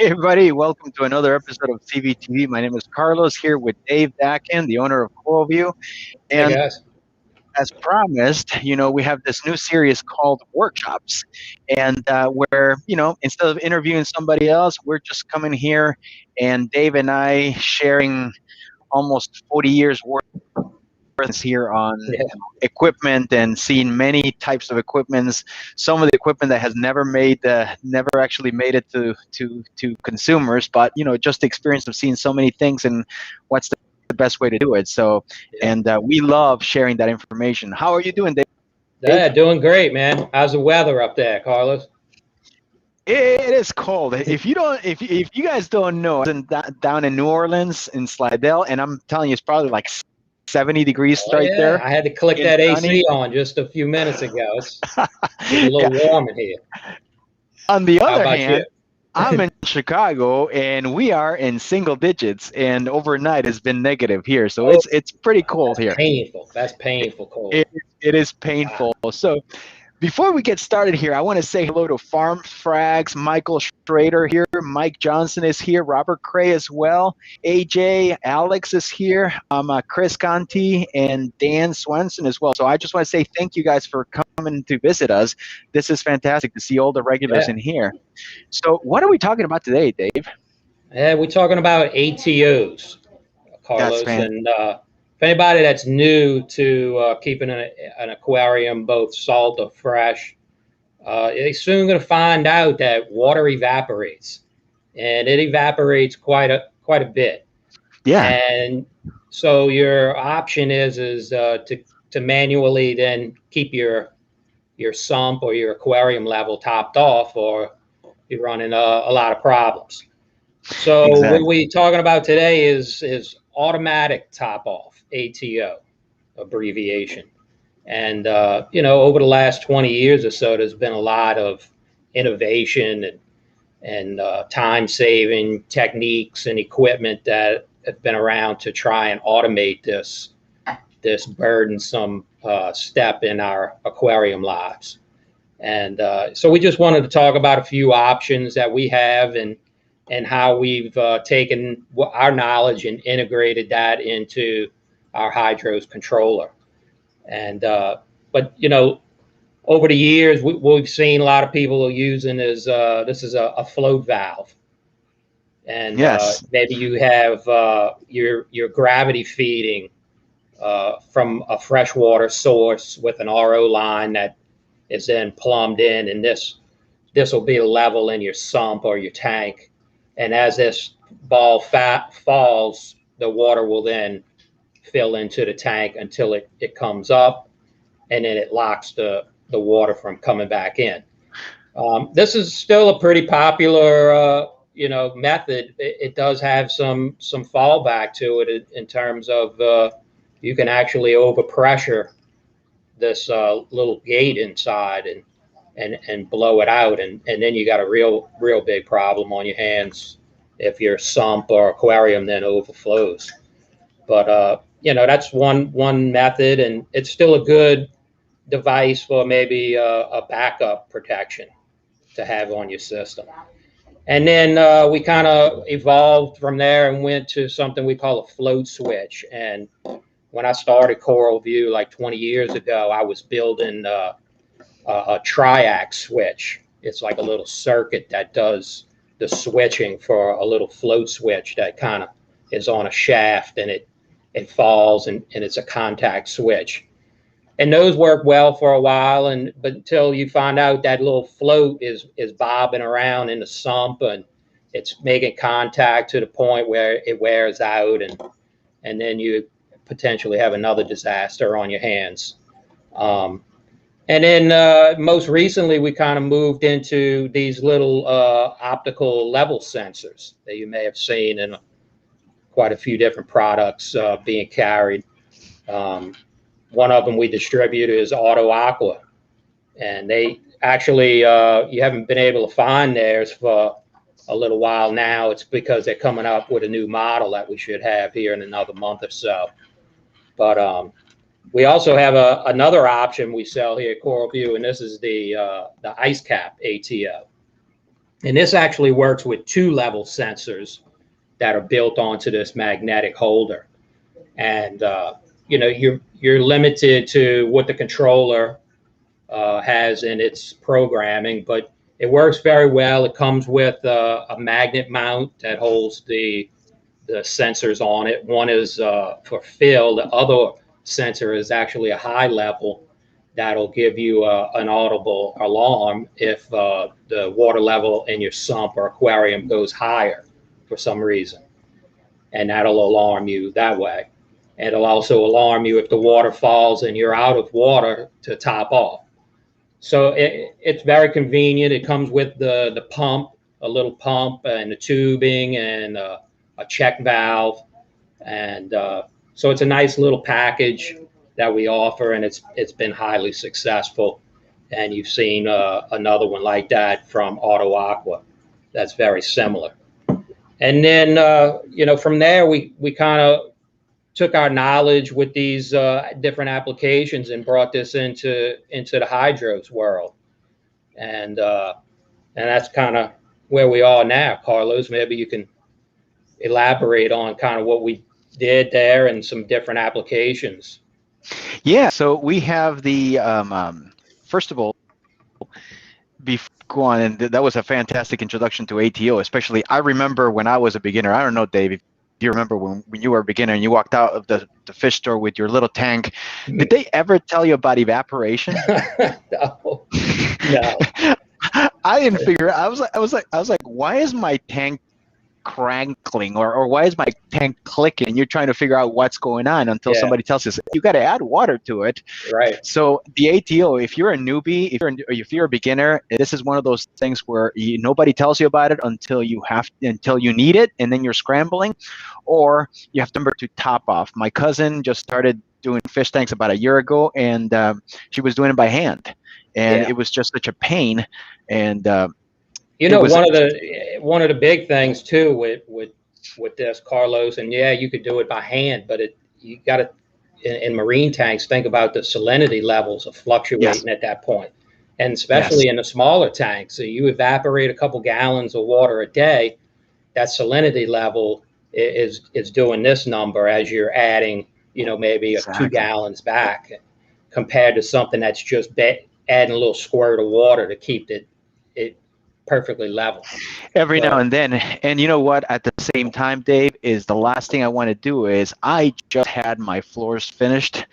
everybody, welcome to another episode of CVtv. My name is Carlos here with Dave Dakin, the owner of CoralVue. Hey And guys. as promised, we have this new series called Workshops. And where, instead of interviewing somebody else, we're just coming here and Dave and I sharing almost 40 years worth here on Yeah. equipment and seeing many types of equipments. Some of the equipment that has never actually made it to consumers, but just the experience of seeing so many things and what's the best way to do it. So, Yeah. and we love sharing that information. How are you doing, Dave? Yeah, doing great, man. How's the weather up there, Carlos? It is cold. If you guys don't know, down in New Orleans in Slidell, and I'm telling you, it's probably like 70 degrees Oh right yeah, there I had to click and that sunny. AC on just a few minutes ago. It's getting a Yeah. little warm in here. On the How other about you? hand, I'm in Chicago and we are in single digits, and overnight has been negative here, so Oh, it's pretty cold that's here. painful. That's painful cold. It is Wow. painful. So before we get started here, I want to say hello to Farm Frags, Michael Schrader here, Mike Johnson is here, Robert Cray as well, AJ, Alex is here, Chris Conti, and Dan Swenson as well. So I just want to say thank you guys for coming to visit us. This is fantastic to see all the regulars Yeah. in here. So what are we talking about today, Dave? Yeah, we're talking about ATOs, That's Carlos, fantastic. and if anybody that's new to keeping an aquarium, both salt or fresh, they're soon going to find out that water evaporates, and it evaporates quite a bit. Yeah. And so your option is to manually then keep your sump or your aquarium level topped off, or you're running a lot of problems. So what Exactly. we're talking about today is automatic top off, ATO abbreviation. And over the last 20 years or so, there's been a lot of innovation and time saving techniques and equipment that have been around to try and automate this burdensome step in our aquarium lives. And so we just wanted to talk about a few options that we have and how we've taken our knowledge and integrated that into our HYDROS controller. And but over the years, we've seen a lot of people using this is a float valve, and Yes. maybe you have your gravity feeding from a freshwater source with an RO line that is then plumbed in, and this will be a level in your sump or your tank, and as this ball falls, the water will then fill into the tank until it comes up, and then it locks the water from coming back in. This is still a pretty popular method. It does have some fallback to it in terms of you can actually overpressure this little gate inside and blow it out, and then you got a real big problem on your hands if your sump or aquarium then overflows. But that's one method, and it's still a good device for maybe a backup protection to have on your system. And then we kind of evolved from there and went to something we call a float switch. And when I started CoralVue like 20 years ago, I was building a triac switch. It's like a little circuit that does the switching for a little float switch that kind of is on a shaft, and it falls, and it's a contact switch. And those work well for a while, but until you find out that little float is bobbing around in the sump and it's making contact to the point where it wears out, and then you potentially have another disaster on your hands. And then most recently, we kind of moved into these little optical level sensors that you may have seen in quite a few different products being carried. One of them we distribute is Auto Aqua, and they actually you haven't been able to find theirs for a little while now. It's because they're coming up with a new model that we should have here in another month or so. But we also have another option we sell here at CoralVue, and this is the IceCap ATO. And this actually works with 2-level sensors that are built onto this magnetic holder. And you know, you're limited to what the controller has in its programming, but it works very well. It comes with a magnet mount that holds the sensors on it. One is for fill. The other sensor is actually a high level that'll give you an audible alarm if the water level in your sump or aquarium goes higher for some reason. And that'll alarm you that way. And it'll also alarm you if the water falls and you're out of water to top off. So it's very convenient. It comes with the pump, a little pump and the tubing and a check valve. And so it's a nice little package that we offer, and it's been highly successful. And you've seen another one like that from Auto Aqua that's very similar. And then, you know, from there, we kind of took our knowledge with these different applications and brought this into the HYDROS world. And that's kind of where we are now. Carlos, maybe you can elaborate on kind of what we did there and some different applications. Yeah, so we have the, first of all, before go on, and that was a fantastic introduction to ATO, especially I remember when I was a beginner. I don't know, Dave, if you remember when you were a beginner and you walked out of the fish store with your little tank. Did they ever tell you about evaporation? No. No. I didn't figure it. I was like, why is my tank crankling or why is my tank clicking? And you're trying to figure out what's going on until somebody tells you you got to add water to it. Right. So the ATO, if you're a newbie, if you're a beginner, this is one of those things where nobody tells you about it until you need it, and then you're scrambling, or you have to remember to top off. My cousin just started doing fish tanks about a year ago, and she was doing it by hand, and it was just such a pain. And you know, one of the big things too with this, Carlos, and you could do it by hand, but you got to in marine tanks think about the salinity levels of fluctuating at that point, and especially in the smaller tanks. So you evaporate a couple gallons of water a day, that salinity level is doing this number as you're adding, you know, maybe 2 gallons back, compared to something that's just adding a little squirt of water to keep it perfectly level every now and then. And you know what, at the same time, Dave, is the last thing I want to do is I just had my floors finished,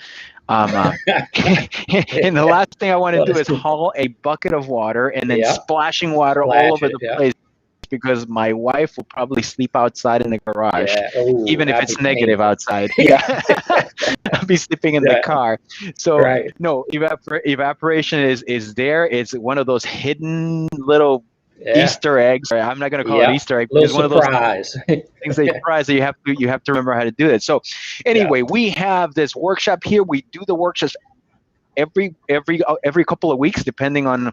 and the last thing I want to do is haul a bucket of water and then splashing water all over the place, because my wife will probably sleep outside in the garage, even if it's negative outside. I'll be sleeping in the car. So no, evaporation is there. It's one of those hidden little Easter eggs. I'm not going to call it Easter egg. It's one surprise. of those things they surprise that you have to remember how to do it. So anyway, we have this workshop here. We do the workshops every couple of weeks, depending on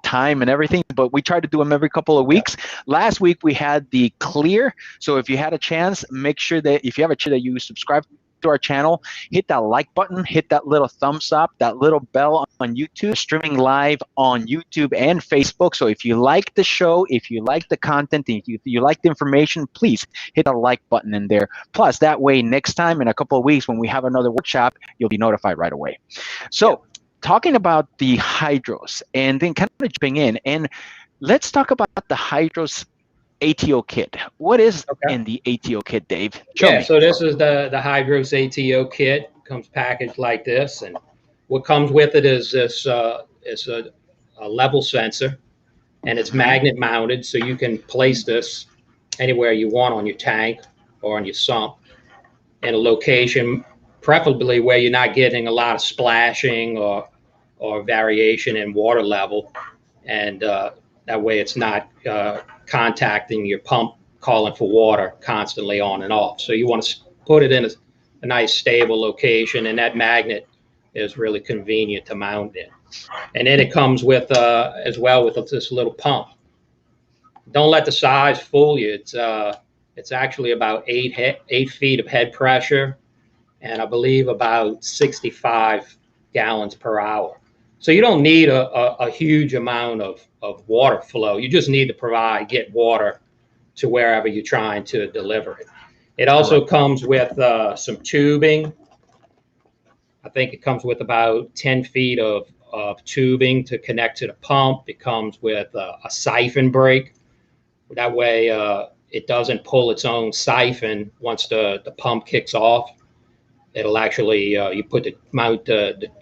time and everything, but we try to do them every couple of weeks. Last week we had the clear. So if you had a chance, make sure that if you have a chance that you subscribe to our channel, hit that like button, hit that little thumbs up, that little bell on YouTube, streaming live on YouTube and Facebook. So if you like the show, if you like the content, if you like the information, please hit the like button in there. Plus that way, next time in a couple of weeks when we have another workshop, you'll be notified right away. So talking about the HYDROS, and then kind of jumping in, and let's talk about the HYDROS ATO kit. What is in the ATO kit, Dave? Show me. So this is the HYDROS ATO kit. Comes packaged like this, and what comes with it is this is a level sensor, and it's magnet mounted, so you can place this anywhere you want on your tank or on your sump in a location, preferably where you're not getting a lot of splashing or variation in water level, and that way it's not contacting your pump, calling for water constantly on and off. So you want to put it in a nice stable location, and that magnet is really convenient to mount in. And then it comes with as well with this little pump. Don't let the size fool you. It's actually about 8 feet of head pressure, and I believe about 65 gallons per hour. So you don't need a huge amount of water flow. You just need to get water to wherever you're trying to deliver it. It also comes with some tubing. I think it comes with about 10 feet of tubing to connect to the pump. It comes with a siphon brake. That way it doesn't pull its own siphon once the pump kicks off. It'll actually, you put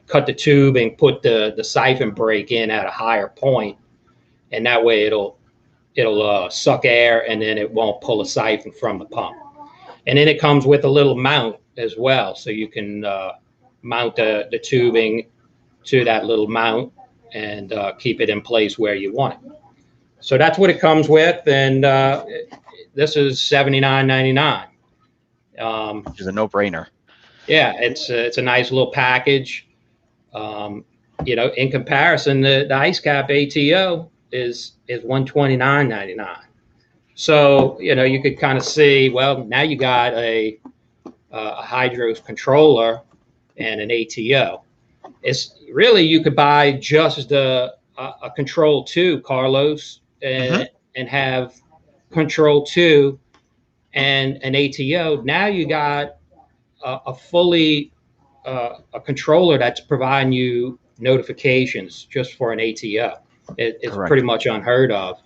cut the tube and put the siphon brake in at a higher point. And that way it'll suck air and then it won't pull a siphon from the pump. And then it comes with a little mount as well. So you can mount the tubing to that little mount and keep it in place where you want it. So that's what it comes with. And this is $79.99. Which is a no-brainer. Yeah, it's a nice little package. You know, in comparison, the IceCap ATO is $129.99. So, you know, you could kind of see, well, now you got a HYDROS controller and an ATO. It's really, you could buy just a Control 2, Carlos, and have Control 2 and an ATO. Now you got a fully a controller that's providing you notifications just for an ATO. It's pretty much unheard of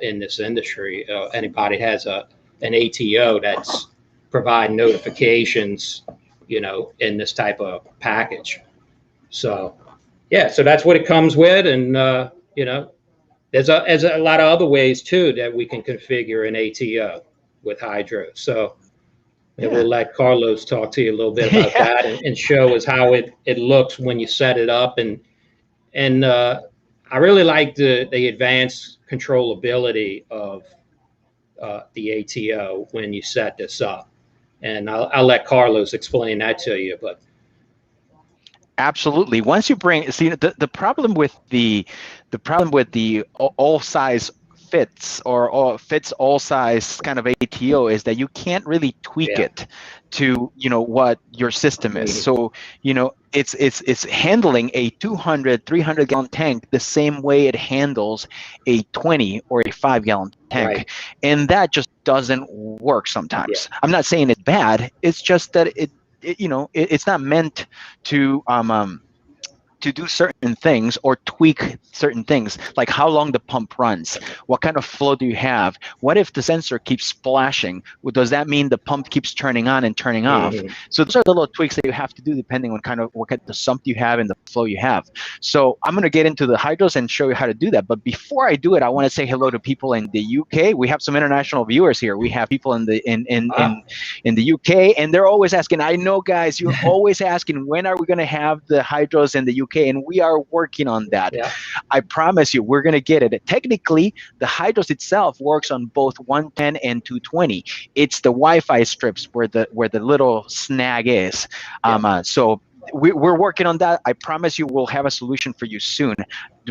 in this industry. Anybody has an ATO that's providing notifications, you know, in this type of package. So, yeah, so that's what it comes with. And, you know, there's a lot of other ways, too, that we can configure an ATO with HYDROS. So we'll let Carlos talk to you a little bit about that and show us how it looks when you set it up. And I really like the advanced controllability of the ATO when you set this up. And I'll let Carlos explain that to you. But absolutely, once you bring, see, the problem with the all size fits or fits all size kind of ATO is that you can't really tweak it to, you know, what your system is. So, you know, it's handling a 200, 300 gallon tank the same way it handles a 20 or a 5 gallon tank. And that just doesn't work sometimes. I'm not saying it's bad. It's just that you know, it's not meant to do certain things or tweak certain things, like how long the pump runs, what kind of flow do you have, what if the sensor keeps splashing, well, does that mean the pump keeps turning on and turning off? So those are the little tweaks that you have to do depending on kind of what kind of sump you have and the flow you have. So I'm going to get into the HYDROS and show you how to do that. But before I do it, I want to say hello to people in the UK. We have some international viewers here. We have people in the in the UK, and they're always asking, I know guys, you're always asking, when are we going to have the HYDROS in the UK? And we are working on that. I promise you, we're going to get it. Technically, the HYDROS itself works on both 110 and 220. It's the Wi-Fi strips where the little snag is. So we're working on that. I promise you we'll have a solution for you soon.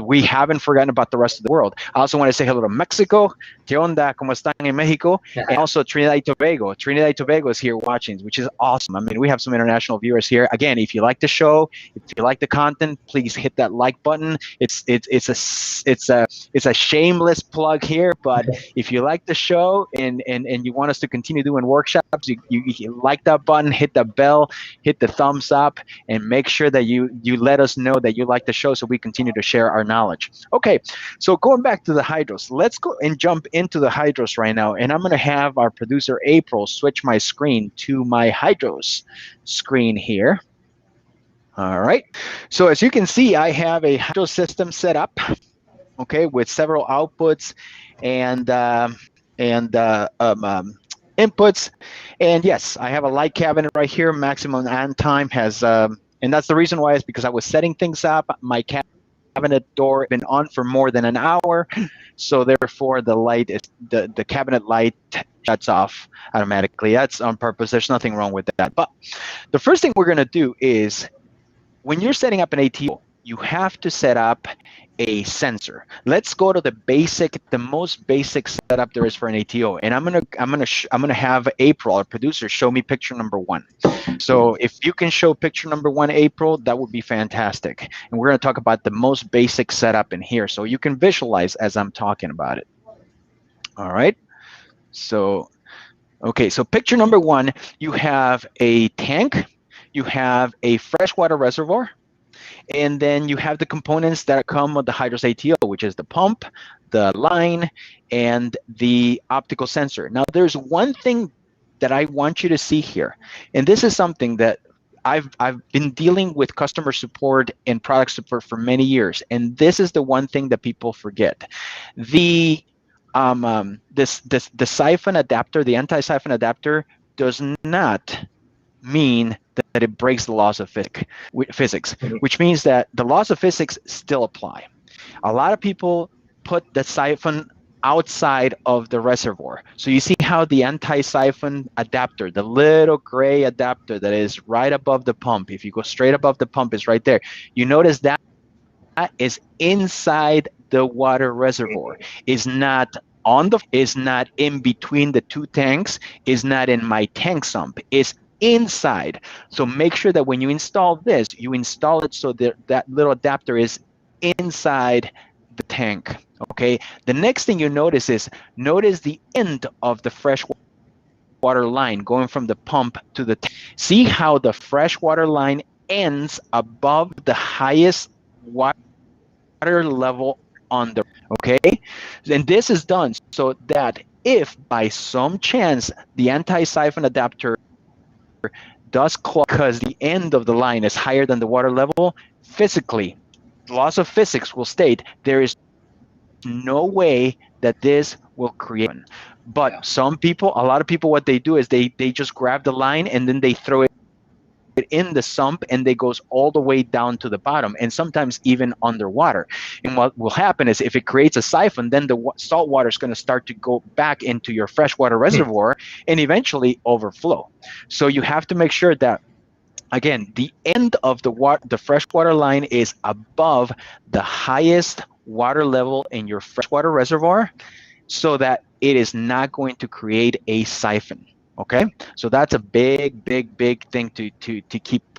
We haven't forgotten about the rest of the world. I also want to say hello to Mexico. ¿Qué onda? ¿Cómo están en Mexico? And also Trinidad y Tobago. Trinidad y Tobago is here watching, which is awesome. I mean, we have some international viewers here. Again, if you like the show, if you like the content, please hit that like button. It's a shameless plug here, but if you like the show and you want us to continue doing workshops, you like that button, hit the bell, hit the thumbs up, and make sure that you let us know that you like the show so we continue to share our knowledge. Okay, so going back to the HYDROS, let's go and jump into the HYDROS right now. And I'm going to have our producer April switch my screen to my HYDROS screen here. All right, so as you can see, I have a HYDROS system set up, okay, with several outputs and inputs. And yes, I have a light cabinet right here. Maximum on time has, and that's the reason why, is because I was setting things up. My cabinet door has been on for more than an hour, so therefore the light is the cabinet light shuts off automatically. That's on purpose. There's nothing wrong with that. But the first thing we're going to do is, when you're setting up an ATO, you have to set up a sensor. Let's go to the most basic setup there is for an ATO, and I'm gonna have April, our producer, show me picture number 1. So if you can show picture number 1, April, that would be fantastic. And we're gonna talk about the most basic setup in here, so you can visualize as I'm talking about it. All right. So, okay. So picture number 1, you have a tank, you have a freshwater reservoir, and then you have the components that come with the HYDROS ATO, which is the pump, the line, and the optical sensor. Now, there's one thing that I want you to see here, and this is something that I've been dealing with customer support and product support for many years, and this is the one thing that people forget. The siphon adapter, the anti-siphon adapter, does not mean that it breaks the laws of physics, which means that the laws of physics still apply. A lot of people put the siphon outside of the reservoir. So you see how the anti-siphon adapter, the little gray adapter that is right above the pump, if you go straight above the pump, is right there. You notice that is inside the water reservoir, is not in between the 2 tanks, is not in my tank sump, is inside. So make sure that when you install this, you install it so that that little adapter is inside the tank. Okay. The next thing you notice is the end of the freshwater line going from the pump to the tank. See how the freshwater line ends above the highest water level on the, okay? And this is done so that if by some chance the anti-siphon adapter does clog because the end of the line is higher than the water level, physically, the laws of physics will state there is no way that this will create. But a lot of people, what they do is they just grab the line and then they throw it in the sump, and they goes all the way down to the bottom, and sometimes even underwater. And what will happen is if it creates a siphon, then the salt water is going to start to go back into your freshwater reservoir and eventually overflow. So you have to make sure that, again, the end of the freshwater line is above the highest water level in your freshwater reservoir, so that it is not going to create a siphon. Okay, so that's a big thing to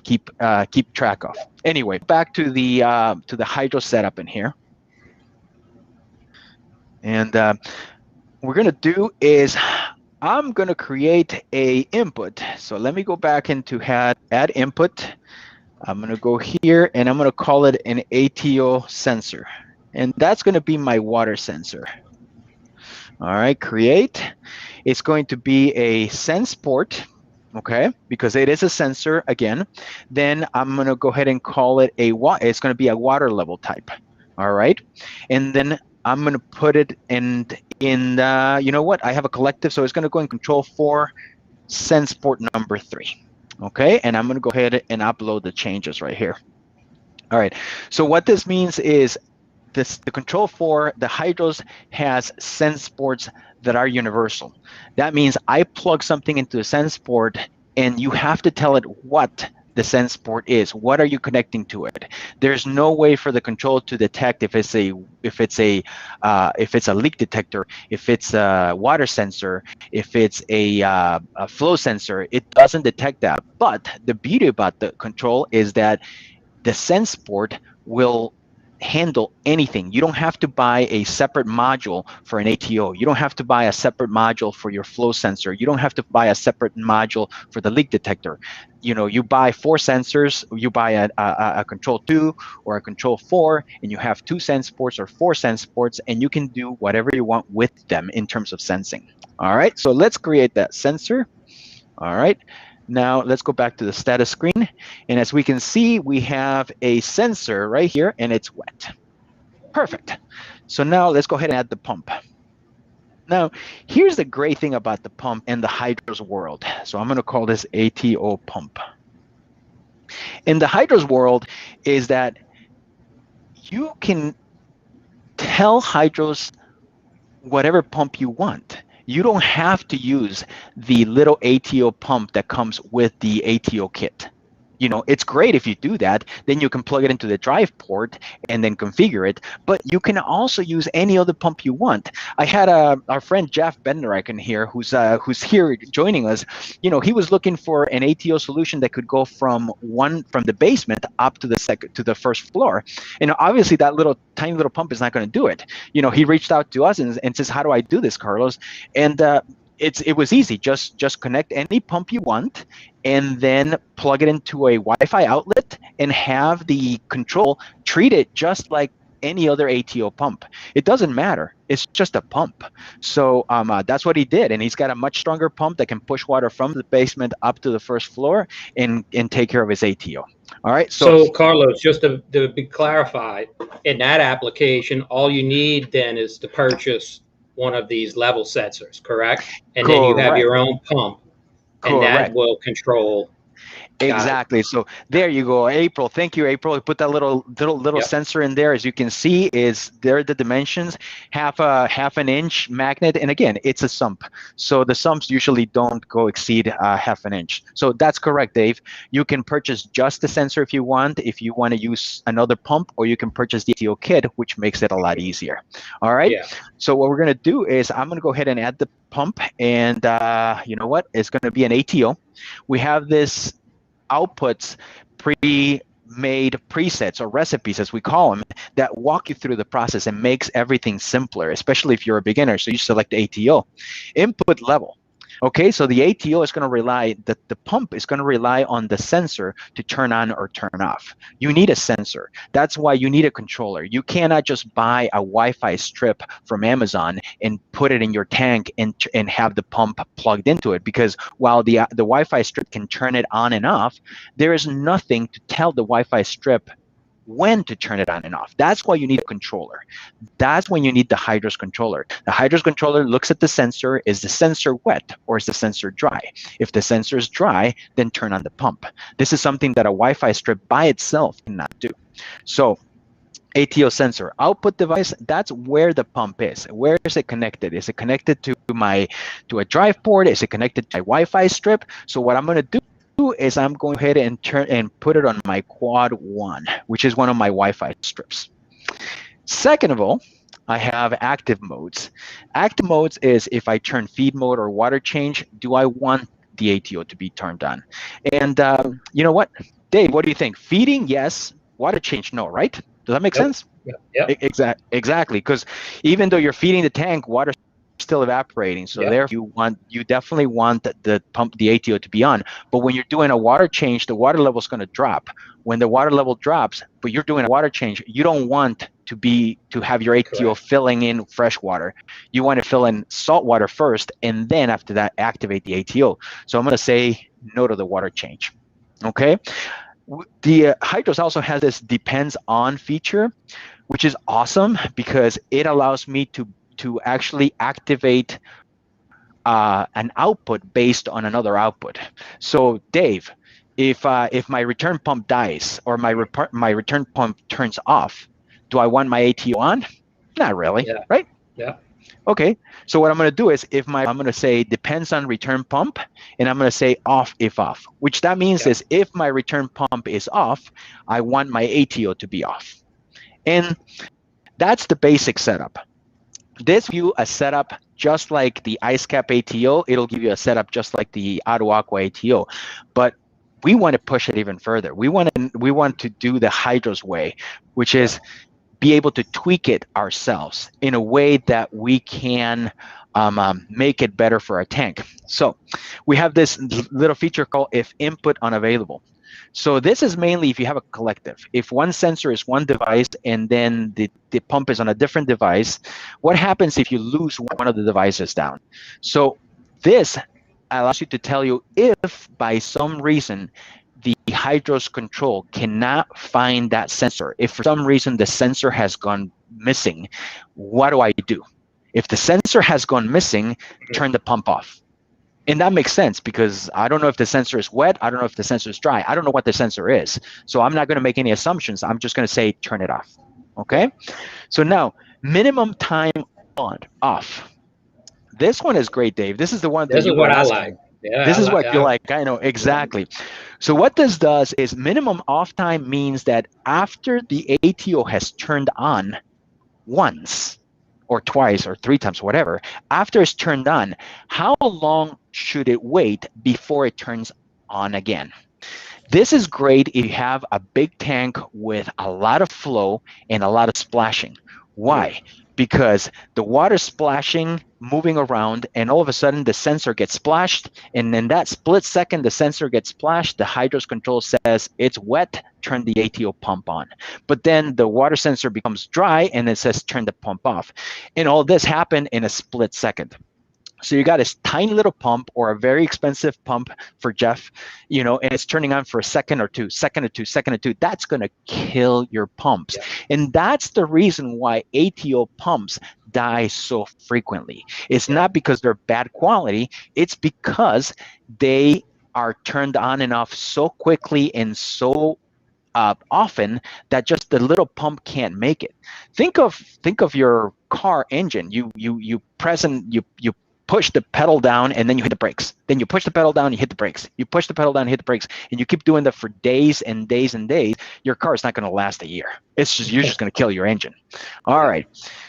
keep track of. Anyway, back to the HYDROS setup in here, and we're gonna do is I'm gonna create a input. So let me go back into add input. I'm gonna go here and I'm gonna call it an ATO sensor, and that's gonna be my water sensor. All right, create. It's going to be a sense port, okay, because it is a sensor again. Then I'm going to go ahead and call it it's going to be a water level type. All right, and then I'm going to put it in you know what? I have a collective, so it's going to go in control 4, sense port number 3. Okay, and I'm going to go ahead and upload the changes right here. All right, so what this means is the control 4, the HYDROS has sense ports that are universal. That means I plug something into a sense port, and you have to tell it what the sense port is. What are you connecting to it? There's no way for the control to detect if it's a leak detector, if it's a water sensor, if it's a flow sensor. It doesn't detect that. But the beauty about the control is that the sense port will handle anything. You don't have to buy a separate module for an ATO. You don't have to buy a separate module for your flow sensor. You don't have to buy a separate module for the leak detector. You know, you buy 4 sensors, you buy a control 2 or a control 4, and you have 2 sense ports or 4 sense ports, and you can do whatever you want with them in terms of sensing. All right, so let's create that sensor. All right. Now let's go back to the status screen, and as we can see, we have a sensor right here, and it's wet. Perfect. So now let's go ahead and add the pump. Now, here's the great thing about the pump in the HYDROS world. So I'm going to call this ATO pump. In the HYDROS world is that you can tell HYDROS whatever pump you want. You don't have to use the little ATO pump that comes with the ATO kit. You know, it's great if you do that. Then you can plug it into the drive port and then configure it. But you can also use any other pump you want. I had our friend Jeff Benderek here, who's here joining us. You know, he was looking for an ATO solution that could go from the basement up to the first floor. And obviously, that tiny little pump is not going to do it. You know, he reached out to us and says, "How do I do this, Carlos?" And it was easy. Just connect any pump you want, and then plug it into a Wi-Fi outlet and have the control treat it just like any other ATO pump. It doesn't matter. It's just a pump. So that's what he did, and he's got a much stronger pump that can push water from the basement up to the first floor and take care of his ATO. All right. So Carlos, just to be clarified, in that application, all you need then is to purchase one of these level sensors, correct? And then you have your own pump, and that will control. Exactly. So there you go, April. Thank you, April. We put that little sensor in there. As you can see, there are the dimensions, half an inch magnet, and again, it's a sump. So the sumps usually don't exceed half an inch. So that's correct, Dave. You can purchase just the sensor if you want to use another pump, or you can purchase the ATO kit, which makes it a lot easier. All right. Yeah. So what we're gonna do is I'm gonna go ahead and add the pump, and you know what? It's gonna be an ATO. We have this outputs pre-made presets or recipes, as we call them, that walk you through the process and makes everything simpler, especially if you're a beginner. So you select the ATO. Input level. Okay, so the ATO is going to the pump is going to rely on the sensor to turn on or turn off. You need a sensor. That's why you need a controller. You cannot just buy a Wi-Fi strip from Amazon and put it in your tank and have the pump plugged into it, because while the Wi-Fi strip can turn it on and off, there is nothing to tell the Wi-Fi strip when to turn it on and off. That's why you need a controller. That's when you need the HYDROS controller. The HYDROS controller looks at the sensor. Is the sensor wet or is the sensor dry? If the sensor is dry, then turn on the pump. This is something that a Wi-Fi strip by itself cannot do. So ATO sensor output device, that's where the pump is. Where is it connected? Is it connected to a drive port? Is it connected to a Wi-Fi strip? So what I'm going to do is I'm going ahead and put it on my quad 1, which is one of my Wi-Fi strips. Second of all, I have active modes. Active modes is if I turn feed mode or water change, do I want the ATO to be turned on? And you know what, Dave, what do you think? Feeding, yes. Water change, no, right? Does that make sense? Yeah. Exactly, because even though you're feeding the tank, water still evaporating, so there you definitely want the ATO to be on. But when you're doing a water change, the water level is going to drop. When the water level drops, but you're doing a water change, you don't want to have your ATO filling in fresh water. You want to fill in salt water first, and then after that activate the ATO. So I'm going to say no to the water change. Okay. The HYDROS also has this depends on feature, which is awesome because it allows me to actually activate an output based on another output. So Dave, if my return pump dies or my return pump turns off, do I want my ATO on? Not really, right? Yeah. Okay, so what I'm going to do is I'm going to say depends on return pump, and I'm going to say off if off, which that means is if my return pump is off, I want my ATO to be off. And that's the basic setup. This gives you a setup just like the IceCap ATO. It'll give you a setup just like the Auto Aqua ATO, but we want to push it even further. We want to do the HYDROS way, which is be able to tweak it ourselves in a way that we can make it better for our tank. So we have this little feature called if input unavailable. So this is mainly if you have a collective. If one sensor is one device and then the pump is on a different device, what happens if you lose one of the devices down? So this allows you to tell you if by some reason the HYDROS control cannot find that sensor. If for some reason the sensor has gone missing, what do I do? If the sensor has gone missing, turn the pump off. And that makes sense because I don't know if the sensor is wet. I don't know if the sensor is dry. I don't know what the sensor is. So I'm not going to make any assumptions. I'm just going to say turn it off. Okay? So now, minimum time on, off. This one is great, Dave. This is the one that you were asking. Yeah, This is what you like. I know yeah, exactly. So what this does is minimum off time means that after the ATO has turned on once or twice or three times, whatever, after it's turned on, how long should it wait before it turns on again? This is great if you have a big tank with a lot of flow and a lot of splashing. mm, Why? Because the water splashing, moving around, and all of a sudden the sensor gets splashed. And in that split second the sensor gets splashed, the hydros control says it's wet, turn the ATO pump on. But then the water sensor becomes dry and it says turn the pump off. And all this happened in a split second. So you got this tiny little pump or a very expensive pump for Jeff, and it's turning on for a second or two, second or two, second or two. That's going to kill your pumps. yeah, And that's the reason why ATO pumps die so frequently. It's yeah, not because they're bad quality, it's because they are turned on and off so quickly and so often that just the little pump can't make it. Think of your car engine. You press and you push the pedal down and then you hit the brakes. Then you push the pedal down, you hit the brakes. You push the pedal down, hit the brakes, and you keep doing that for days and days and days. Your car is not going to last a year. You're just going to kill your engine. All yeah. right.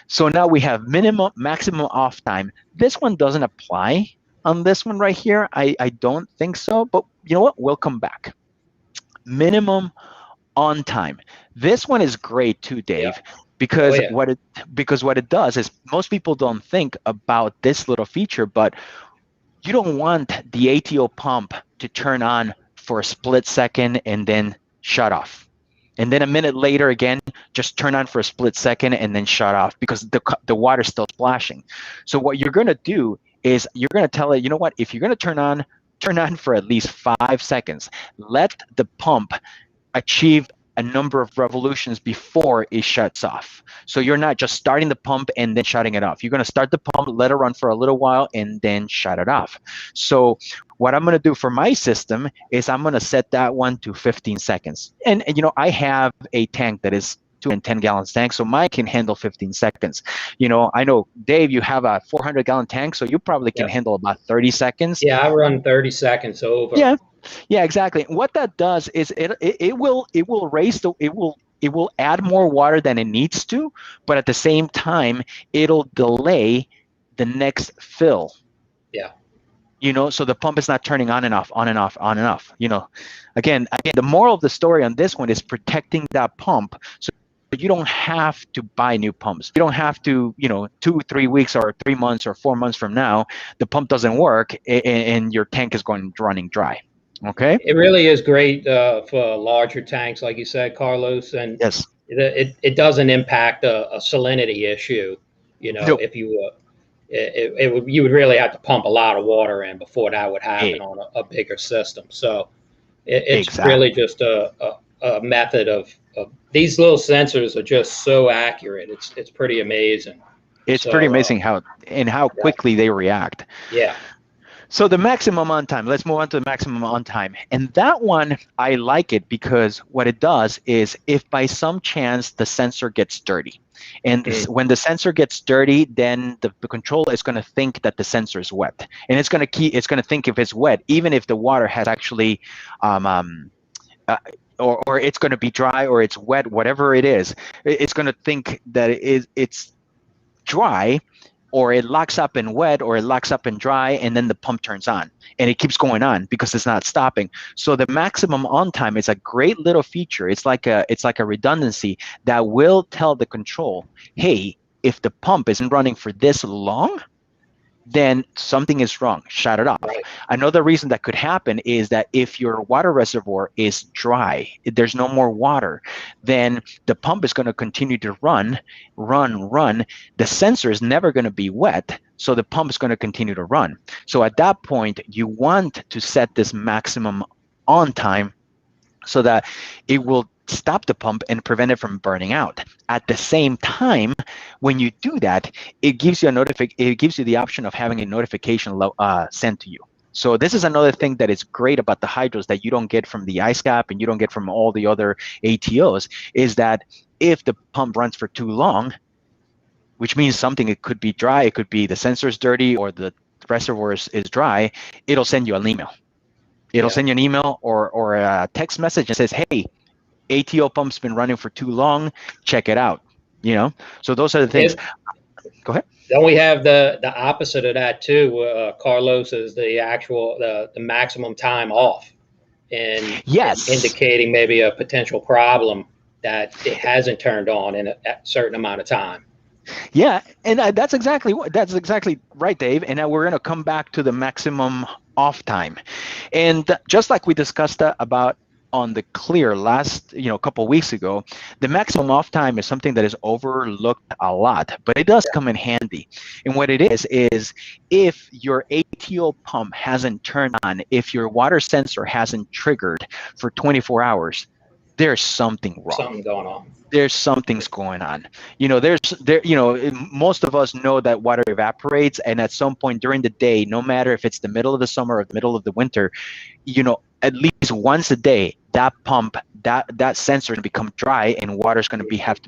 So now we have maximum off time. This one doesn't apply on this one right here. I don't think so, but you know what? We'll come back. Minimum on time. This one is great too, Yeah. Dave, Oh because yeah. what it does is most people don't think about this little feature, but you don't want the ATO pump to turn on for a split second and then shut off. And then a minute later again, just turn on for a split second and then shut off because the water's still splashing. So what you're going to do is you're going to tell it, you know what, if you're going to turn on for at least 5 seconds. Let the pump achieve a number of revolutions before it shuts off. So you're not just starting the pump and then shutting it off. You're going to start the pump, let it run for a little while, and then shut it off. So what I'm going to do for my system is I'm going to set that one to 15 seconds. And I have a tank that is 210-gallon tank, so mine can handle 15 seconds. I know, Dave, you have a 400-gallon tank, so you probably can Yep. handle about 30 seconds. Yeah, I run 30 seconds over. Yeah. Yeah, exactly. What that does is it will add more water than it needs to, but at the same time, it'll delay the next fill. Yeah. So the pump is not turning on and off, on and off, on and off. Again, the moral of the story on this one is protecting that pump. So you don't have to buy new pumps. You don't have to, 2-3 weeks or 3 months or 4 months from now, the pump doesn't work and your tank is running dry. Okay. It really is great for larger tanks, like you said, Carlos, and Yes. it doesn't impact a salinity issue. Nope. If you you would really have to pump a lot of water in before that would happen on a bigger system. So it's Exactly. really just a method of these little sensors are just so accurate. It's pretty amazing. It's pretty So amazing how yeah, quickly they react. yeah, So the maximum on time, let's move on to the maximum on time. And that one, I like it because what it does is if by some chance the sensor gets dirty, and when the sensor gets dirty, then the controller is going to think that the sensor is wet. And it's going to think if it's wet, even if the water has actually, or it's going to be dry or it's wet, whatever it is, it's going to think that it's dry, or it locks up in wet, or it locks up in dry, and then the pump turns on and it keeps going on because it's not stopping. So the maximum on time is a great little feature. It's like a redundancy that will tell the control, hey, if the pump isn't running for this long, then something is wrong, shut it off. right. Another reason that could happen is that if your water reservoir is dry, there's no more water, then the pump is going to continue to run. The sensor is never going to be wet, so the pump is going to continue to run. So at that point, you want to set this maximum on time so that it will stop the pump and prevent it from burning out. At the same time, when you do that, it gives you the option of having a notification sent to you. So this is another thing that is great about the HYDROS that you don't get from the IceCap and you don't get from all the other ATOs, is that if the pump runs for too long, which means something, it could be dry, it could be the sensor's dirty, or the reservoir is dry, it'll send you an email. It'll send you an email or a text message and says, hey, ATO pump's been running for too long, check it out. You know, so those are the things. Go ahead. Don't we have the opposite of that too? Carlos is the actual the maximum time off, and yes, indicating maybe a potential problem that it hasn't turned on in a certain amount of time. Yeah, and that's exactly right, Dave. And now we're going to come back to the maximum off time, and just like we discussed about on the clear last, a couple of weeks ago, the maximum off time is something that is overlooked a lot, but it does come in handy. And what it is if your ATO pump hasn't turned on, if your water sensor hasn't triggered for 24 hours, there's something wrong. Something going on. There's something's going on. Most of us know that water evaporates, and at some point during the day, no matter if it's the middle of the summer or the middle of the winter, at least once a day, that pump, that sensor can become dry, and water's going to have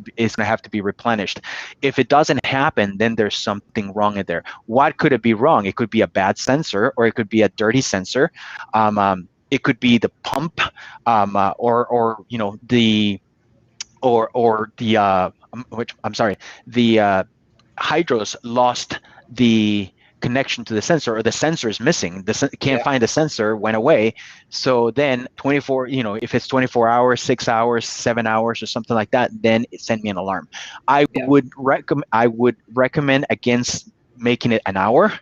to be replenished. If it doesn't happen, then there's something wrong in there. What could it be wrong? It could be a bad sensor, or it could be a dirty sensor. It could be the pump, the HYDROS lost the connection to the sensor, or the sensor is missing. Can't find the sensor, went away. So then 24, if it's 24 hours, 6 hours, 7 hours, or something like that, then it sent me an alarm. I would recommend against making it an hour,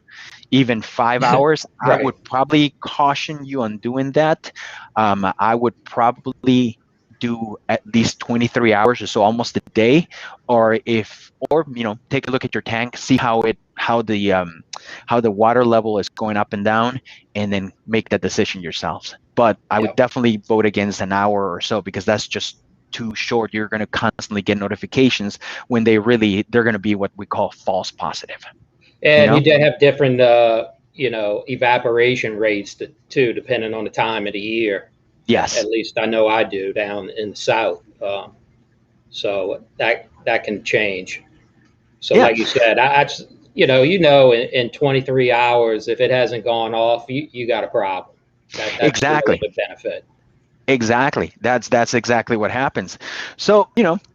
even 5 hours. Right. I would probably caution you on doing that. I would probably do at least 23 hours or so, almost a day, or take a look at your tank, see how the water level is going up and down, and then make that decision yourselves. But I would definitely vote against an hour or so, because that's just too short. You're going to constantly get notifications when they're going to be what we call false positive. And you did have different evaporation rates too, depending on the time of the year. Yes. At least I know I do down in the south. So that can change. So like you said, in 23 hours, if it hasn't gone off, you got a problem. That's exactly the benefit. Exactly. That's exactly what happens. So,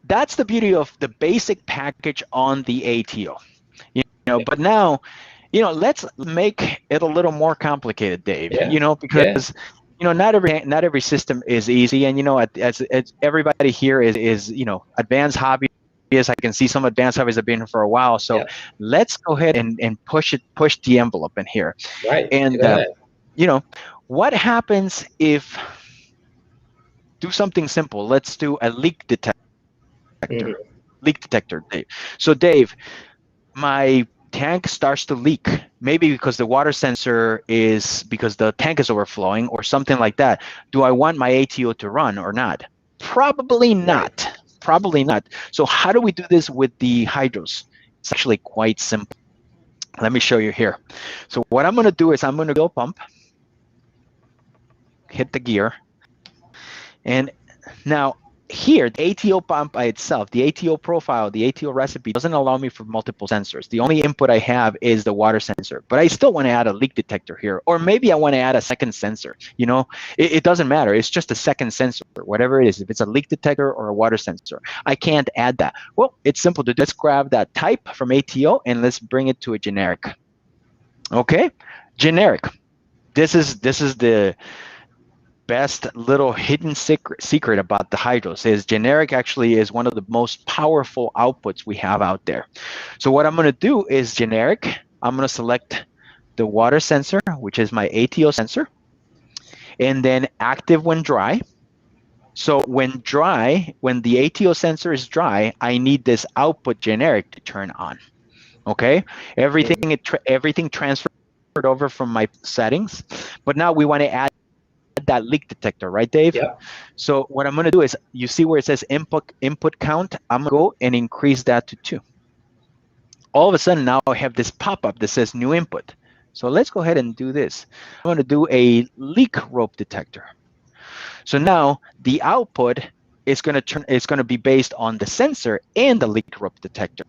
that's the beauty of the basic package on the ATO. But now, let's make it a little more complicated, Dave. Because not every system is easy, and as everybody here is advanced hobbyists. I can see some advanced hobbyists have been here for a while, so let's go ahead and push the envelope in here. Right. And what happens if, do something simple? Let's do a leak detector. Leak detector, Dave. So Dave, my tank starts to leak, maybe because the water sensor because the tank is overflowing or something like that. Do I want my ATO to run or not? Probably not. Right. Probably not. So how do we do this with the HYDROS? It's actually quite simple. Let me show you here. So what I'm going to do is I'm going to go pump, hit the gear, and now here, the ATO pump by itself, the ATO profile, the ATO recipe doesn't allow me for multiple sensors. The only input I have is the water sensor, but I still want to add a leak detector here, or maybe I want to add a second sensor. It doesn't matter. It's just a second sensor, whatever it is. If it's a leak detector or a water sensor, I can't add that. Well, it's simple to just grab that type from ATO and let's bring it to a generic. Okay, generic. This is the best little hidden secret about the HYDROS is generic actually is one of the most powerful outputs we have out there. So what I'm going to do is generic. I'm going to select the water sensor, which is my ATO sensor, and then active when dry. So when the ATO sensor is dry, I need this output generic to turn on. Okay, everything transferred over from my settings, but now we want to add that leak detector, right, Dave? Yeah. So what I'm going to do is, you see where it says input count? I'm going to go and increase that to 2. All of a sudden, now I have this pop-up that says new input. So let's go ahead and do this. I'm going to do a leak rope detector. So now the output is going to be based on the sensor and the leak rope detector.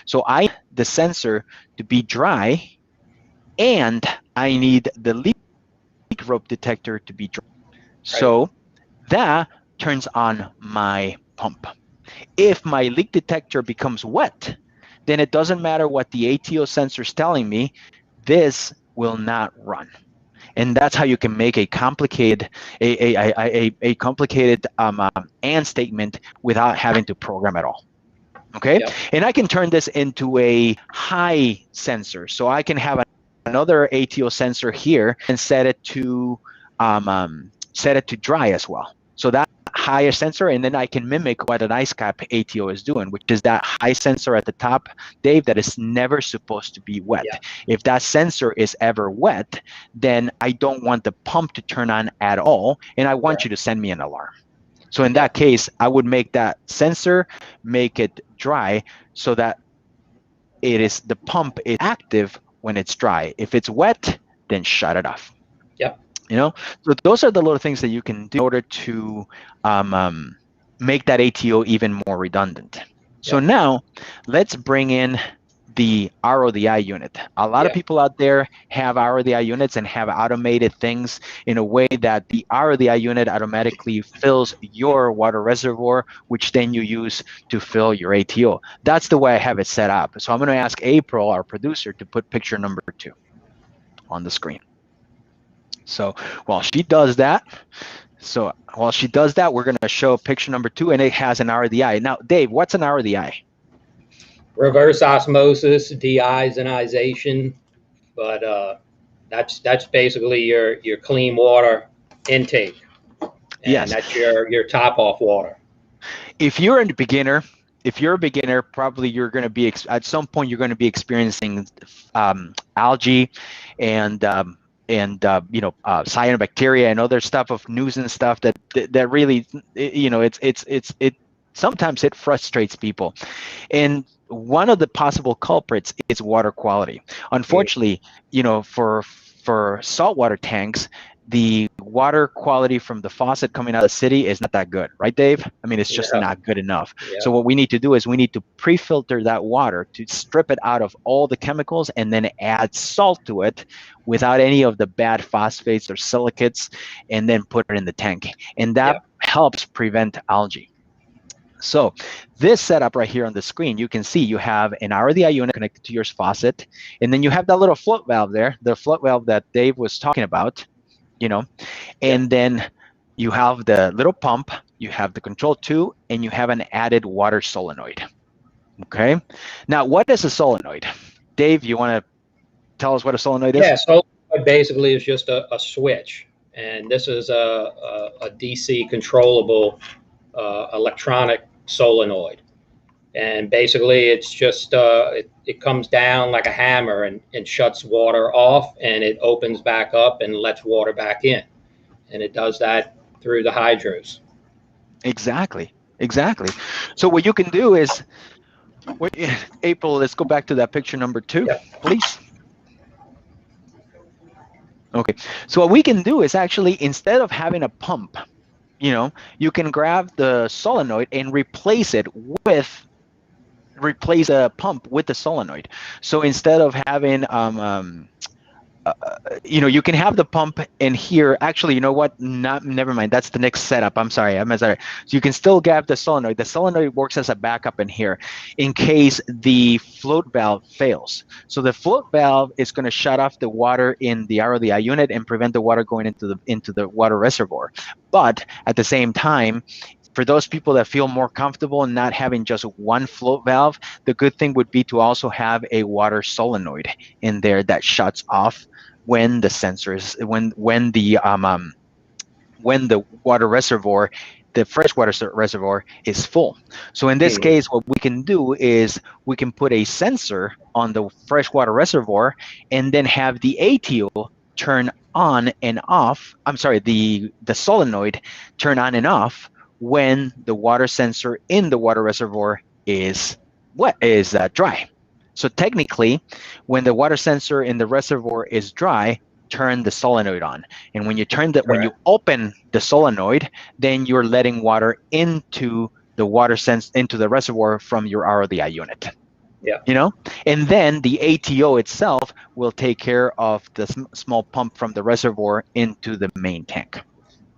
So I need the sensor to be dry and I need the leak rope detector to be dry. So that turns on my pump. If my leak detector becomes wet, then it doesn't matter what the ATO sensor is telling me, this will not run. And that's how you can make a complicated complicated and statement without having to program at all. Okay, Yep. and I can turn this into a high sensor, so I can have another ATO sensor here and set it to dry as well. So that higher sensor, and then I can mimic what an IceCap ATO is doing, which is that high sensor at the top, Dave, that is never supposed to be wet. Yeah. If that sensor is ever wet, then I don't want the pump to turn on at all, and I want you to send me an alarm. So in that case, I would make that sensor, make it dry so that the pump is active when it's dry. If it's wet, then shut it off. Yep. You know, so those are the little things that you can do in order to make that ATO even more redundant. So now let's bring in the RODI unit. A lot of people out there have RODI units and have automated things in a way that the RODI unit automatically fills your water reservoir, which then you use to fill your ATO. That's the way I have it set up. So I'm going to ask April, our producer, to put picture number 2 on the screen. So while she does that, we're going to show picture number 2, and it has an RODI. Now, Dave, what's an RODI? Reverse osmosis, de-ionization, but that's basically your clean water intake, and that's your top off water. If you're a beginner, probably you're going to be at some point you're going to be experiencing algae and cyanobacteria and other stuff of nuisance stuff that really, it sometimes it frustrates people. And one of the possible culprits is water quality. Unfortunately, for saltwater tanks, the water quality from the faucet coming out of the city is not that good, right, Dave? I mean, it's just not good enough. So what we need to do is we need to pre-filter that water to strip it out of all the chemicals and then add salt to it without any of the bad phosphates or silicates, and then put it in the tank. And that helps prevent algae. So this setup right here on the screen, you can see you have an RODI unit connected to your faucet, and then you have that little float valve there, the float valve that Dave was talking about, and then you have the little pump, you have the control tube, and you have an added water solenoid. Okay. Now, what is a solenoid? Dave, you want to tell us what a solenoid is? Yeah, solenoid basically is just a switch, and this is a DC controllable electronic solenoid. And basically it's just it comes down like a hammer and shuts water off, and it opens back up and lets water back in, and it does that through the HYDROS. Exactly. So what you can do is, April, let's go back to that picture number 2, please. Okay, so what we can do is actually, instead of having a pump, you can grab the solenoid and replace a pump with the solenoid. So instead of having you can have the pump in here. Actually, you know what? Never mind. That's the next setup. I'm sorry. So you can still grab the solenoid. The solenoid works as a backup in here in case the float valve fails. So the float valve is going to shut off the water in the RODI unit and prevent the water going into the water reservoir. But at the same time, for those people that feel more comfortable not having just one float valve, the good thing would be to also have a water solenoid in there that shuts off when the sensors, when the water reservoir, the freshwater reservoir is full. So in this case, what we can do is we can put a sensor on the freshwater reservoir and then have the ATO turn on and off. I'm sorry, the solenoid turn on and off when the water sensor in the water reservoir is dry. So technically, when the water sensor in the reservoir is dry, turn the solenoid on. And when you when you open the solenoid, then you're letting water into the reservoir from your RODI unit. Yeah. You know, and then the ATO itself will take care of the small pump from the reservoir into the main tank.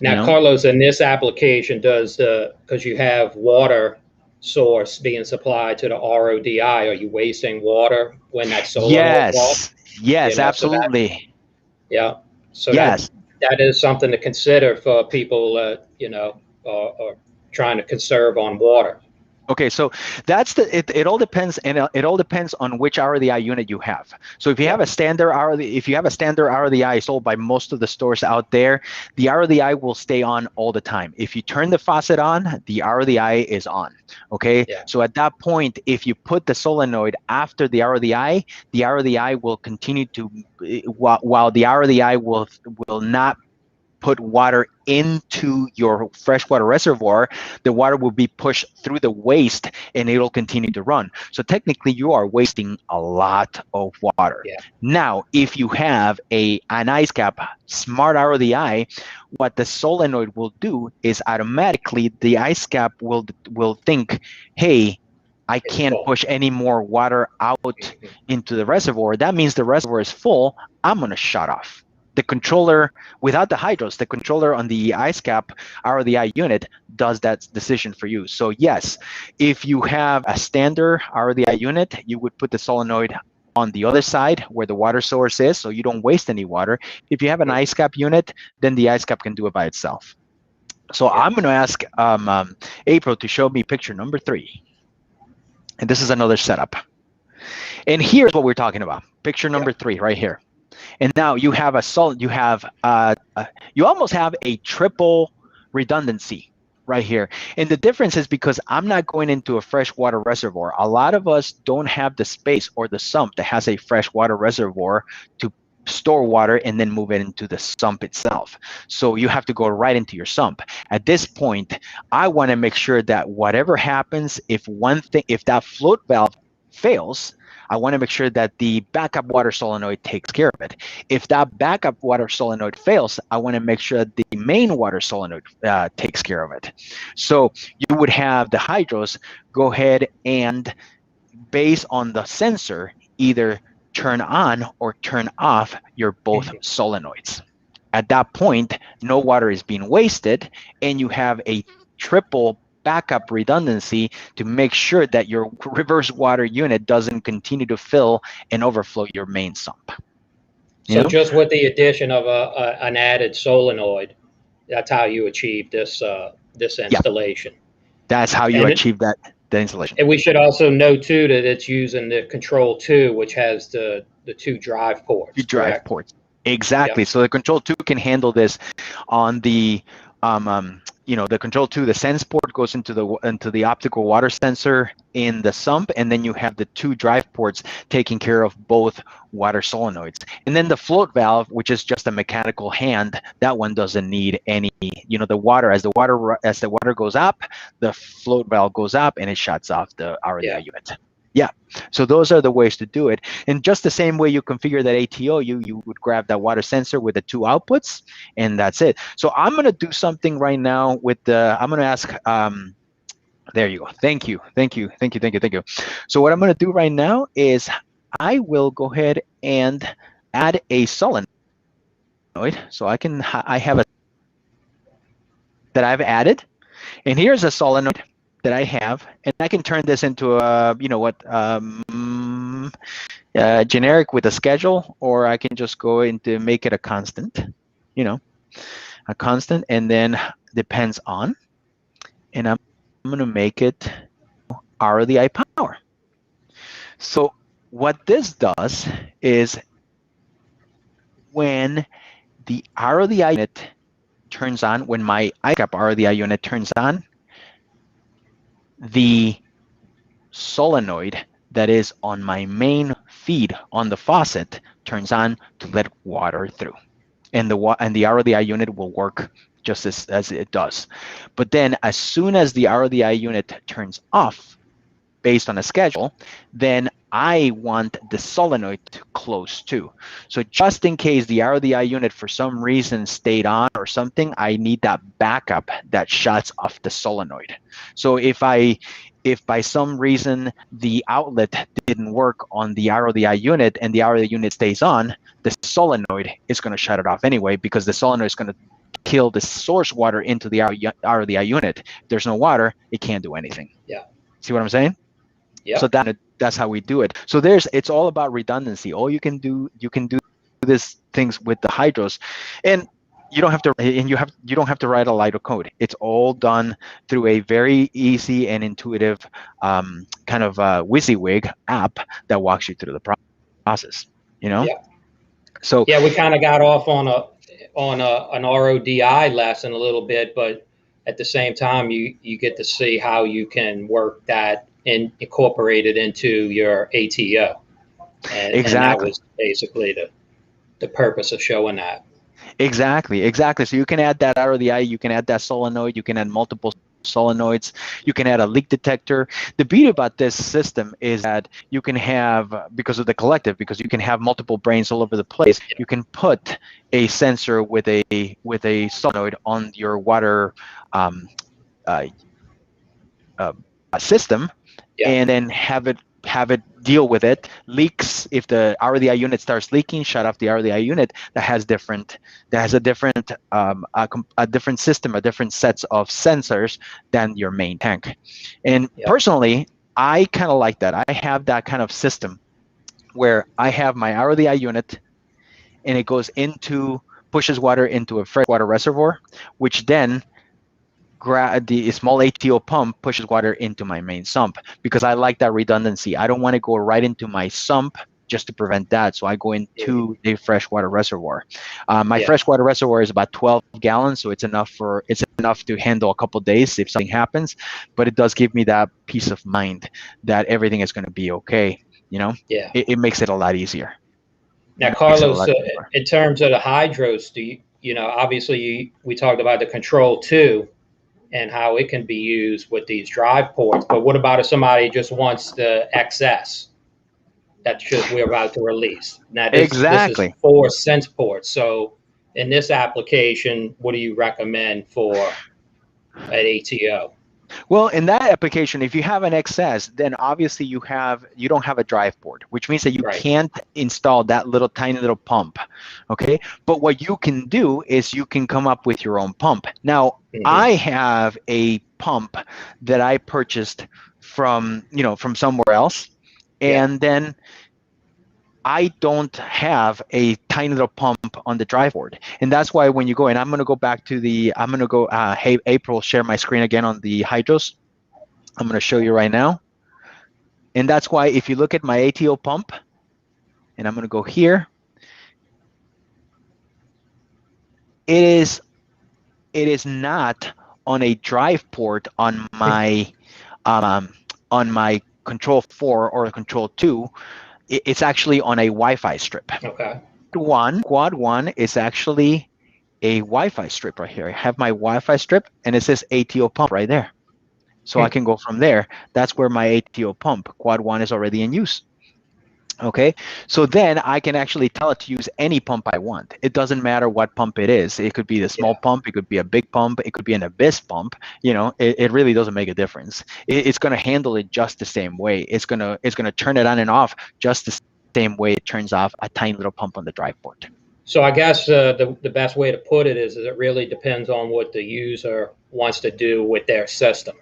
Now, Carlos, in this application, because you have water source being supplied to the RODI, are you wasting water when that solenoid falls? Yes, So that, absolutely. yeah. So Yes. that is something to consider for people, are trying to conserve on water. Okay, so that's it all depends, and it all depends on which RODI unit you have. So if you have a standard RODI, if you have a standard RODI sold by most of the stores out there, the RODI will stay on all the time. If you turn the faucet on, the RODI is on. Okay, so at that point, if you put the solenoid after the RODI will continue to, while the RODI will not put water into your freshwater reservoir, the water will be pushed through the waste and it'll continue to run. So technically you are wasting a lot of water. Yeah. Now, if you have an IceCap smart RODI, what the solenoid will do is automatically the IceCap will think, hey, I can't push any more water out into the reservoir. That means the reservoir is full. I'm going to shut off. The controller, without the HYDROS, the controller on the IceCap RODI unit does that decision for you. So yes, if you have a standard RODI unit, you would put the solenoid on the other side where the water source is, so you don't waste any water. If you have an IceCap unit, then the IceCap can do it by itself. So I'm going to ask April to show me picture number 3. And this is another setup. And here's what we're talking about. Picture number 3 right here. And now you have you almost have a triple redundancy right here. And the difference is because I'm not going into a freshwater reservoir. A lot of us don't have the space or the sump that has a freshwater reservoir to store water and then move it into the sump itself. So you have to go right into your sump. At this point, I want to make sure that whatever happens, if that float valve fails, I want to make sure that the backup water solenoid takes care of it. If that backup water solenoid fails, I want to make sure that the main water solenoid takes care of it. So you would have the HYDROS go ahead and, based on the sensor, either turn on or turn off your both solenoids. At that point, no water is being wasted, and you have a triple backup redundancy to make sure that your reverse water unit doesn't continue to fill and overflow your main sump. So just with the addition of an added solenoid, that's how you achieve this installation. That's how you achieve the installation. And we should also know too that it's using the Control 2, which has the 2 drive ports. 2 drive ports. Exactly. So the Control 2 can handle this on the the Control 2, the sense port goes into the optical water sensor in the sump, and then you have the 2 drive ports taking care of both water solenoids. And then the float valve, which is just a mechanical hand, that one doesn't need any, the water, as the water goes up, the float valve goes up and it shuts off the RODI unit. Yeah, so those are the ways to do it. And just the same way you configure that ATO, you would grab that water sensor with the 2 outputs, and that's it. So I'm going to do something right now with I'm going to ask, there you go. Thank you. So what I'm going to do right now is I will go ahead and add a solenoid. So I have a that I've added, and here's a solenoid that I have, and I can turn this into a, generic with a schedule, or I can just go into make it a constant, a constant, and then depends on, and I'm going to make it RODI power. So what this does is when the RODI unit turns on, when my IceCap RODI unit turns on, the solenoid that is on my main feed on the faucet turns on to let water through, and the RODI unit will work just as it does. But then as soon as the RODI unit turns off, based on a schedule, then I want the solenoid to close too. So just in case the RODI unit for some reason stayed on or something, I need that backup that shuts off the solenoid. So if I if by some reason the outlet didn't work on the RODI unit and the RODI unit stays on, the solenoid is going to shut it off anyway, because the solenoid is going to kill the source water into the RODI unit. If there's no water, it can't do anything. Yeah. See what I'm saying? Yeah. So that's how we do it. So it's all about redundancy. All you can do these things with the HYDROS, and you don't have to write a light of code. It's all done through a very easy and intuitive kind of WYSIWYG app that walks you through the process. Yeah. So yeah, we kind of got off on an RODI lesson a little bit, but at the same time, you get to see how you can work that and incorporate it into your ATO, and that was basically the purpose of showing that. Exactly. So you can add that RODI, you can add that solenoid, you can add multiple solenoids, you can add a leak detector. The beauty about this system is that you can have, because of the collective, because you can have multiple brains all over the place, you can put a sensor with a solenoid on your water system, and then have it deal with it. Leaks, if the RODI unit starts leaking, shut off the RODI unit. That has a different a different system, a different sets of sensors than your main tank. And personally, I kind of like that. I have that kind of system where I have my RODI unit, and it goes pushes water into a freshwater reservoir, which then the small ATO pump pushes water into my main sump, because I like that redundancy. I don't want to go right into my sump just to prevent that. So I go into the freshwater reservoir. My freshwater reservoir is about 12 gallons, so it's enough to handle a couple of days if something happens. But it does give me that peace of mind that everything is going to be okay. It makes it a lot easier. Now, Carlos, in terms of the HYDROS, obviously we talked about the Control 2 and how it can be used with these drive ports. But what about if somebody just wants the XS that we're about to release? Now, this is 4 sense ports. So in this application, what do you recommend for an ATO? Well, in that application, if you have an XS, then obviously you don't have a drive port, which means that you can't install that tiny little pump. Okay. But what you can do is you can come up with your own pump. Now, I have a pump that I purchased from somewhere else. And then I don't have a tiny little pump on the drive board. And that's why when you go, and I'm going to go back to hey, April, share my screen again on the HYDROS. I'm going to show you right now. And that's why if you look at my ATO pump, and I'm going to go here, it is not on a drive port on my Control 4 or Control 2. It's actually on a Wi-Fi strip. Okay. Quad 1 is actually a Wi-Fi strip right here. I have my Wi-Fi strip, and it says ATO pump right there. So I can go from there. That's where my ATO pump, Quad 1, is already in use. Okay, so then I can actually tell it to use any pump I want. It doesn't matter what pump it is. It could be the small pump, it could be a big pump, it could be an Abyss pump. It really doesn't make a difference. It's going to handle it just the same way. It's going to turn it on and off just the same way it turns off a tiny little pump on the drive port. So I guess the best way to put it is it really depends on what the user wants to do with their system.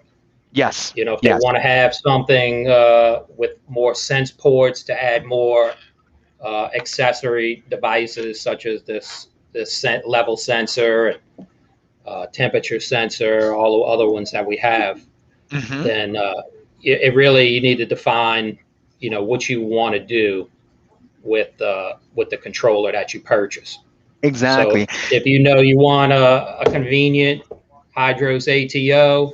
Yes. If they want to have something with more sense ports to add more accessory devices such as this scent level sensor, temperature sensor, all the other ones that we have, then it really, you need to define, what you want to do with the controller that you purchase. Exactly. So if you want a convenient HYDROS ATO,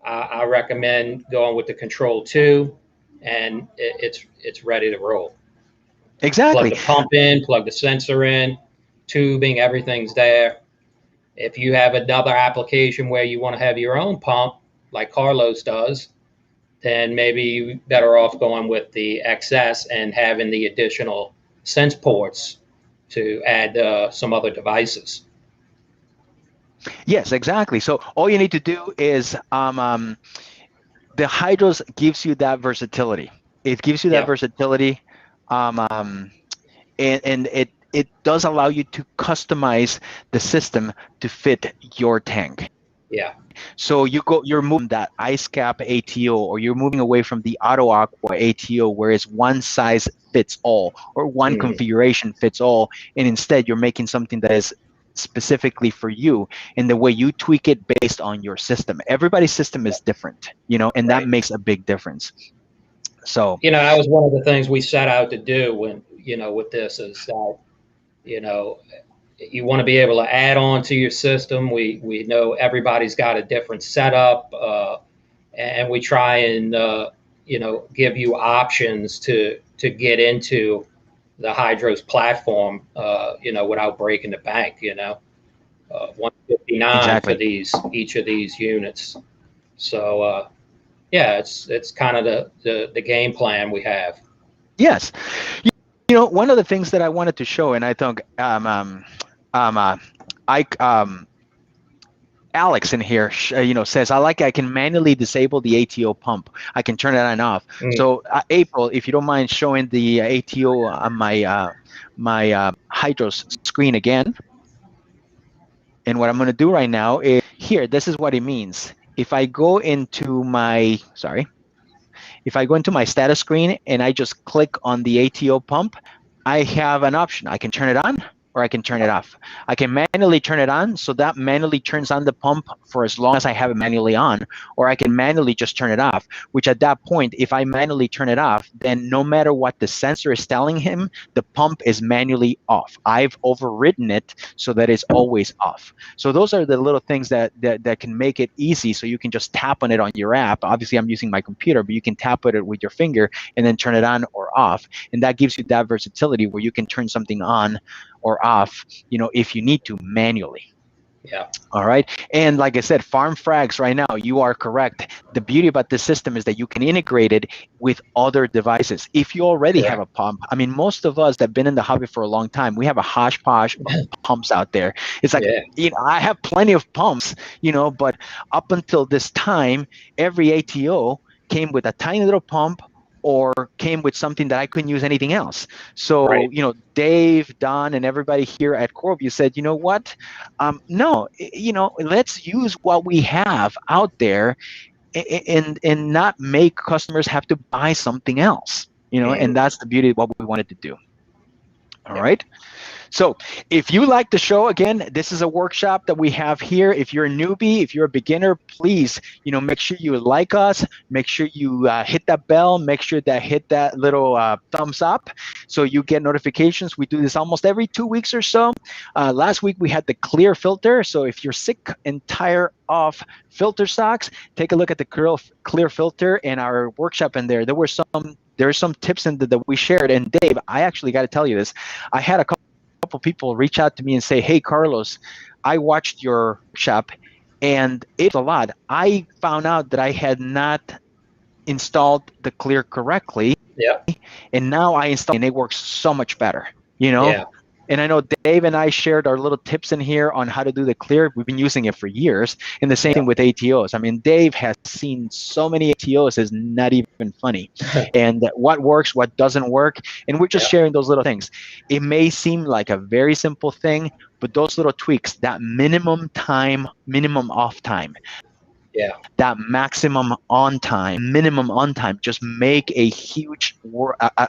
I recommend going with the Control 2, and it's ready to roll. Exactly. Plug the pump in, plug the sensor in, tubing, everything's there. If you have another application where you want to have your own pump, like Carlos does, then maybe you're better off going with the XS and having the additional sense ports to add some other devices. Yes, exactly. So all you need to do is the HYDROS gives you that versatility. It gives you that Yeah. versatility, and it does allow you to customize the system to fit your tank. Yeah. So you're moving that IceCap ATO, or you're moving away from the Auto Aqua ATO, where it's one size fits all or one Mhm. configuration fits all, and instead you're making something that is specifically for you and the way you tweak it based on your system. Everybody's system is different, and that Right. makes a big difference. So That was one of the things we set out to do when, with this is that, you know, you want to be able to add on to your system. We know everybody's got a different setup, and we try and give you options to get into the HYDROS platform, without breaking the bank. 159 for exactly. each of these units. So yeah, it's kind of the game plan we have. Yes. One of the things that I wanted to show, and I think I Alex in here, says, I can manually disable the ATO pump. I can turn it on and off. Mm. So April, if you don't mind showing the ATO on my HYDROS screen again. And what I'm going to do right now is here, this is what it means. If I go into my status screen and I just click on the ATO pump, I have an option. I can turn it on or I can turn it off. I can manually turn it on, so that manually turns on the pump for as long as I have it manually on, or I can manually just turn it off, which at that point, if I manually turn it off, then no matter what the sensor is telling him, the pump is manually off. I've overridden it so that it's always off. So those are the little things that can make it easy, so you can just tap on it on your app. Obviously, I'm using my computer, but you can tap on it with your finger and then turn it on or off. And that gives you that versatility where you can turn something on or off, if you need to manually. Yeah. All right. And like I said, farm frags right now, you are correct. The beauty about this system is that you can integrate it with other devices. If you already have Correct. a pump, I mean, most of us that have been in the hobby for a long time, we have a hodgepodge of pumps out there. It's like, Yeah. I have plenty of pumps, but up until this time, every ATO came with a tiny little pump or came with something that I couldn't use anything else. So, Right. Dave, Don, and everybody here at CoralVue said, you know what? No, let's use what we have out there and not make customers have to buy something else, and that's the beauty of what we wanted to do. All Yeah. right. So if you like the show, again, this is a workshop that we have here. If you're a newbie, if you're a beginner, please, make sure you like us, make sure you hit that bell, make sure that hit that little thumbs up so you get notifications. We do this almost every 2 weeks or so. Last week we had the clear filter. So if you're sick and tired of filter stocks, take a look at the clear filter and our workshop in there. There are some tips in that we shared. And Dave, I actually got to tell you this. I had a couple people reach out to me and say, hey, Carlos, I watched your workshop and it's a lot. I found out that I had not installed the clear correctly. Yeah. And now I install it and it works so much better, Yeah. And I know Dave and I shared our little tips in here on how to do the clear. We've been using it for years. And the same thing with ATOs. I mean, Dave has seen so many ATOs, it's not even funny. And what works, what doesn't work. And we're just sharing those little things. It may seem like a very simple thing, but those little tweaks, that minimum off time, that maximum on time, minimum on time, just make a huge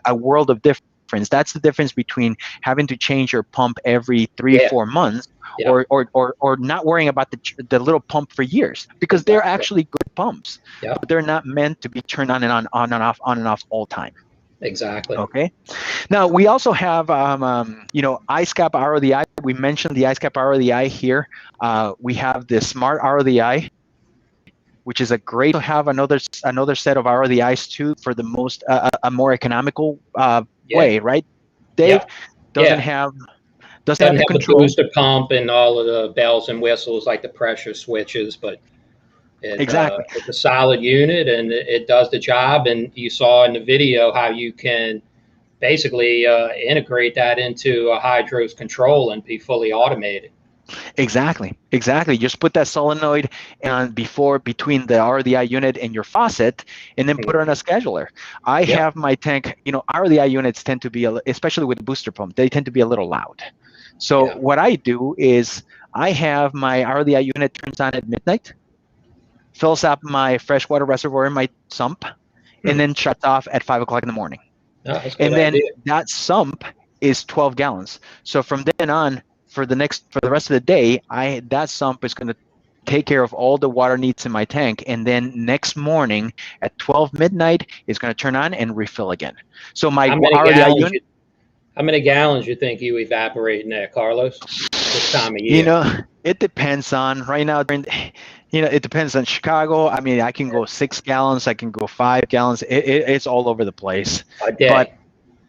a world of difference. That's the difference between having to change your pump every 3-4 months or not worrying about the little pump for years, because they're actually good pumps, but they're not meant to be turned on and on and off all time. Exactly. Okay. Now we also have IceCap RODI. We mentioned the IceCap RODI here. We have the Smart RODI, which is a great to have another set of RODIs too for the most a more economical way, right? Dave doesn't have the the control. booster pump and all of the bells and whistles like the pressure switches, but Exactly. it's a solid unit and it does the job. And you saw in the video how you can basically integrate that into a HYDROS control and be fully automated. Exactly, exactly. Just put that solenoid on between the RODI unit and your faucet, and then put it on a scheduler. I Yep. have my tank. RODI units tend to be, especially with the booster pump, they tend to be a little loud. So Yeah. what I do is I have my RODI unit turns on at midnight, fills up my freshwater reservoir in my sump, and Hmm. then shuts off at 5 o'clock in the morning. No, that's a good And then idea. that sump is 12 gallons. So from then on, for the rest of the day, that sump is going to take care of all the water needs in my tank, and then next morning at 12 midnight is going to turn on and refill again. So my How many RDI gallons unit, how many gallons you think you evaporate in there, Carlos? This time of you year. know, it depends on right now. It depends on Chicago. I mean, I can go 6 gallons, I can go 5 gallons. It's all over the place. A But day.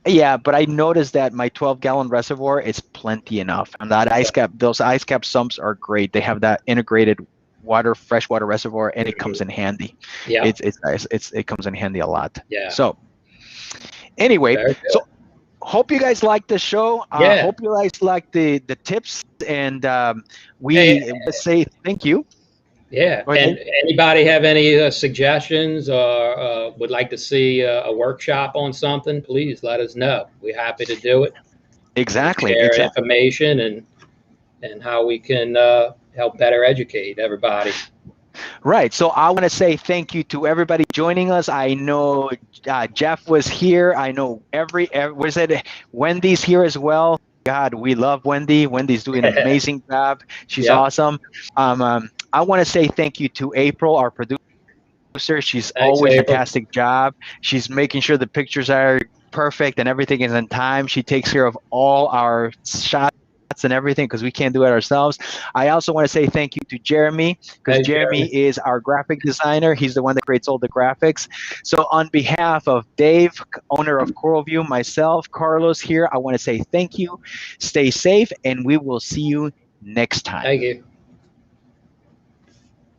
yeah, but I noticed that my 12-gallon reservoir is plenty enough. And that Yeah. those IceCap sumps are great. They have that integrated freshwater reservoir, and it comes in handy. Yeah. It's nice. It comes in handy a lot. Yeah. So anyway, Very so good. hope you guys like the show. Yeah. Hope you guys like the tips, and Hey, we say thank you. yeah. Go ahead, And Dave. anybody have any suggestions or would like to see a workshop on something? Please let us know. We're happy to do it. We'll Exactly, share exactly. information and how we can help better educate everybody. Right. So I want to say thank you to everybody joining us. I know Jeff was here. I know was it Wendy's here as well. God, we love Wendy. Wendy's doing an amazing job. She's Yeah. awesome. I want to say thank you to April, our producer. She's Thanks, always April. fantastic job. She's making sure the pictures are perfect and everything is on time. She takes care of all our shots and everything because we can't do it ourselves. I also want to say thank you to Jeremy because Hey, Jeremy Jeremy. is our graphic designer. He's the one that creates all the graphics. So on behalf of Dave, owner of CoralVue, myself, Carlos here, I want to say thank you. Stay safe, and we will see you next time. Thank you.